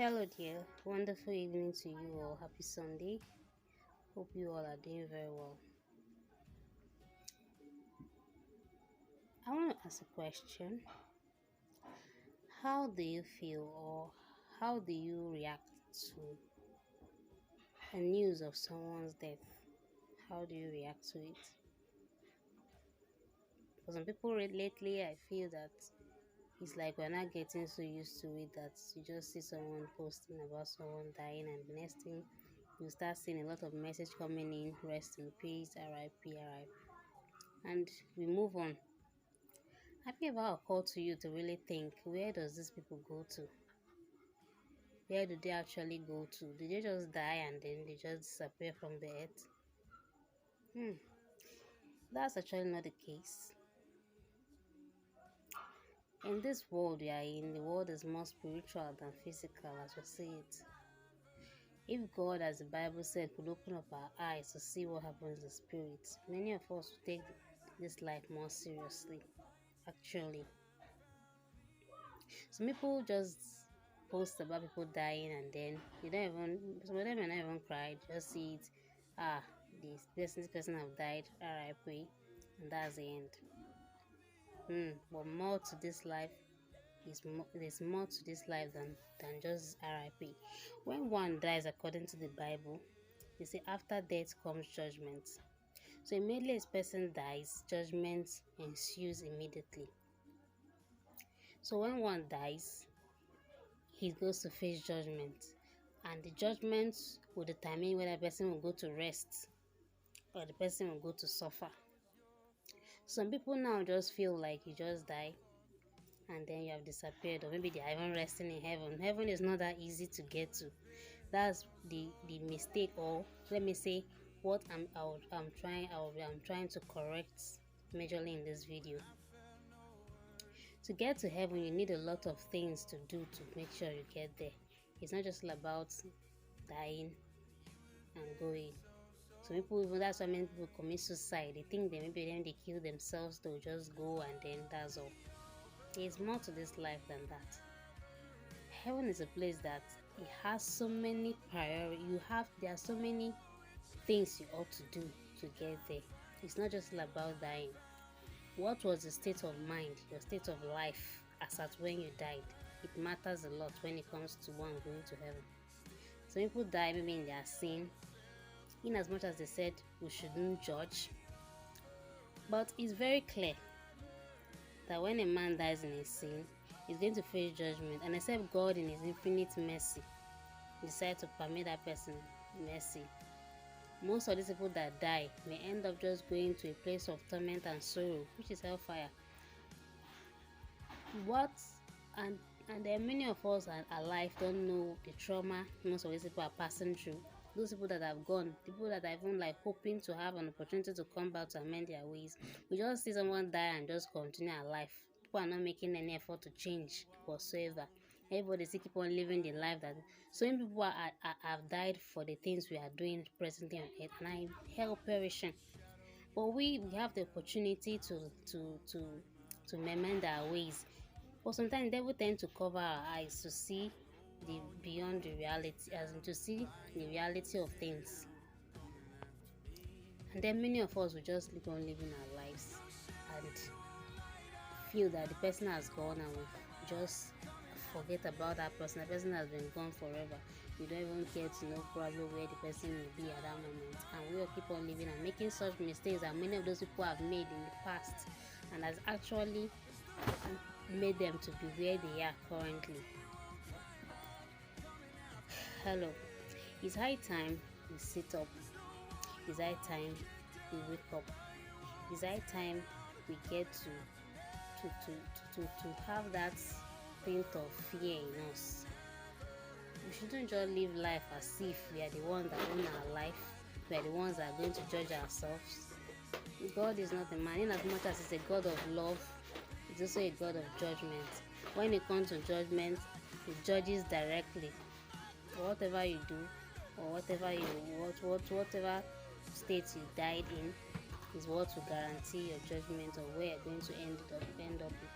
Hello, dear. Wonderful evening to you all. Happy Sunday. Hope you all are doing very well. I want to ask a question. How do you feel, or how do you react to a news of someone's death? How do you react to it? For some people, lately, I feel that it's like we're not getting so used to it that you just see someone posting about someone dying, and the next thing you start seeing a lot of message coming in, rest in peace, RIP, RIP, and we move on. Have you ever occurred to you to really think, where does these people go to? Where do they actually go to? Do they just die and then they just disappear from the earth? Hmm, that's actually not the case. In this world we are in, the world is more spiritual than physical, as we see it. If God, as the Bible said, could open up our eyes to see what happens in spirit, many of us would take this life more seriously. Actually, some people just post about people dying, and then you don't even, some of them may not even cry, just see it. Ah, this person have died, RIP, and that's the end. But more to this life there's more to this life than just RIP. When one dies according to the Bible, they say after death comes judgment. So immediately a person dies, judgment ensues immediately. So when one dies, he goes to face judgment, and the judgment will determine whether the person will go to rest or the person will go to suffer. Some people now just feel like you just die and then you have disappeared, or maybe they are even resting in heaven. Heaven is not that easy to get to. That's the mistake, or let me say what I'm trying to correct majorly in this video. To get to heaven, you need a lot of things to do to make sure you get there. It's not just about dying and going. So people, even that's why many people commit suicide. They think that maybe then they kill themselves, they'll just go and then that's all. There's more to this life than that. Heaven is a place that it has so many priorities. There are so many things you ought to do to get there. It's not just about dying. What was the state of mind, your state of life as at when you died? It matters a lot when it comes to one going to heaven. Some people die maybe in their sin, in as much as they said we shouldn't judge. But it's very clear that when a man dies in his sin, he's going to face judgment. And except God in his infinite mercy decide to permit that person mercy, most of these people that die may end up just going to a place of torment and sorrow, which is hellfire. What and there are many of us are alive don't know the trauma most of these people are passing through. Those people that have gone, people that are even like hoping to have an opportunity to come back to amend their ways. We just see someone die and just continue our life. People are not making any effort to change whatsoever. Everybody still keep on living the life that so many people have died for the things we are doing presently on earth, and I hell perishing. But we have the opportunity to mend our ways. But sometimes the devil tend to cover our eyes to see the beyond the reality, as in to see the reality of things. And then many of us will just keep on living our lives and feel that the person has gone, and we just forget about that person. The person has been gone forever. We don't even care to know probably where the person will be at that moment. And we will keep on living and making such mistakes that many of those people have made in the past, and has actually made them to be where they are currently. Hello. It's high time we sit up. It's high time we wake up. It's high time we get to have that thing of fear in us. We shouldn't just live life as if we are the ones that own our life. We are the ones that are going to judge ourselves. God is not a man. In as much as he's a God of love, he's also a God of judgment. When it comes to judgment, he judges directly. Whatever you do, or whatever state you died in, is what will guarantee your judgment or where you're going to end up with.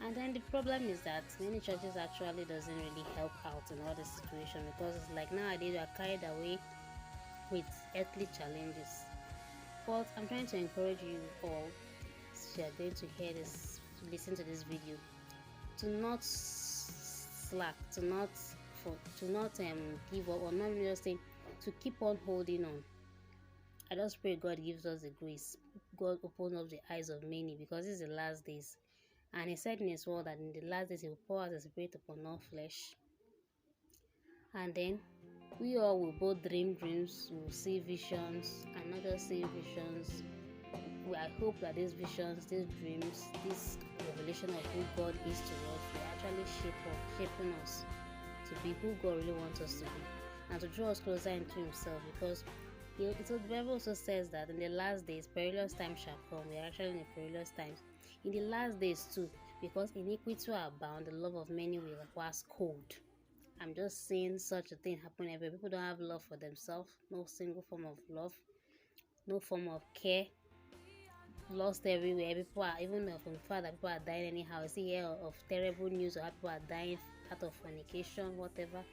And then the problem is that many churches actually doesn't really help out in all this situation, because it's like nowadays we are carried away with earthly challenges. But I'm trying to encourage you all, if you are going to hear this, to listen to this video, to not slack, to not give up, or not just say, to keep on holding on. I just pray God gives us the grace. God opens up the eyes of many, because it's the last days. And He said in His word that in the last days He will pour out His Spirit upon all flesh. And then we all will both dream dreams, we will see visions, and not just see visions. I hope that these visions, these dreams, this revelation of who God is to us will actually shaping us to be who God really wants us to be, and to draw us closer into Himself. Because the Bible also says that in the last days, perilous times shall come. We are actually in the perilous times. In the last days too, because iniquity will abound, the love of many will wax cold. I'm just seeing such a thing happen everywhere. People don't have love for themselves, no single form of love, no form of care. Lost everywhere. People are, even from father, people are dying anyhow. I see here of terrible news, or people are dying out of fornication, whatever.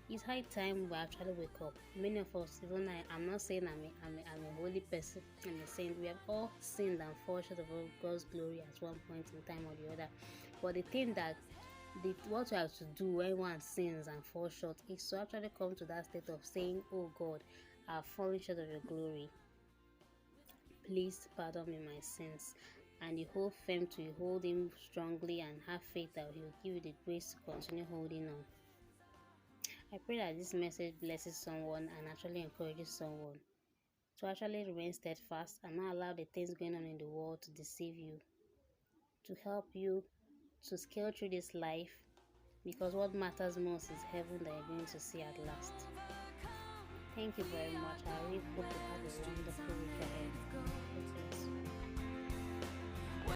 It's high time we actually wake up. Many of us, even I'm not saying I'm a holy person, I'm a saint. We have all sinned and fall short of God's glory at one point in time or the other. But the thing that what you have to do when one sins and falls short is to actually come to that state of saying, "Oh God, I've fallen short of your glory. Please pardon me my sins." And you hold firm to you, hold Him strongly, and have faith that He will give you the grace to continue holding on. I pray that this message blesses someone and actually encourages someone to actually remain steadfast and not allow the things going on in the world to deceive you, to help you to scale through this life, because what matters most is heaven that you're going to see at last. Thank you very much. I really hope you have a